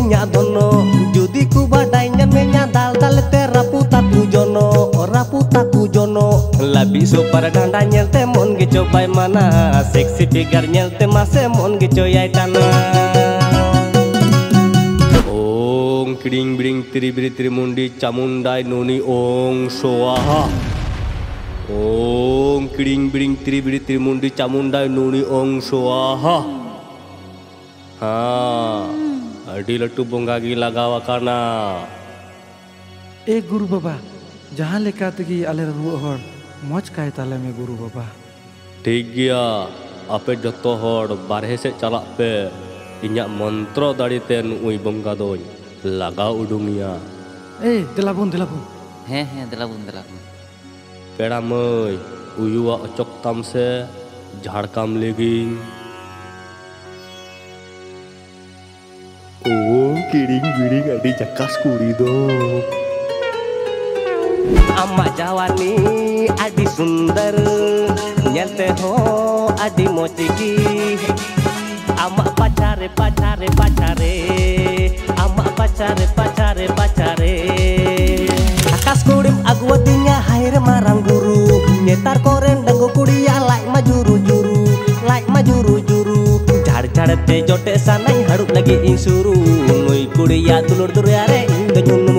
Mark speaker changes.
Speaker 1: inya dono judi ku badai nyamenya dal dal te raputaku jono labi super danda nyelte mon ge cobai mana seksi figure nyelte mase mon ge coyai tana ong kiding bring tri bri tri mundi chamundai noni ong swaha ong kiding bring tri bri tri mundi chamundai noni ong swaha ha adi latu bonga gi lagawa kana
Speaker 2: ए गुरु बाबा जहाँ लेका तगी आले रुआ हर मौज काय ताले में गुरु बाबा
Speaker 1: ठीक गया आपे जतो हर बारहे से चला पे इन्या मंत्र दाड़ीते नुई बंगा दोई लगा उडुंगिया
Speaker 2: ए दिलाबुन
Speaker 3: हैं दिलाबुन
Speaker 1: पेड़ा मई उयुआ अचक तम से झाड़काम लेगिंग ओ किडिंग बिडिंग अडी जक्कास कुड़ी दो अम्मा जवानी अडी सुंदर नलते हो अडी मोचिकी अम्मा पचारे अम्मा पचारे akas kurim agu dinya hair marang guru nyetar koren danggo kudia like majuru jad te jote sanai harup lagi insuru nui kudia dulur are indo nyunum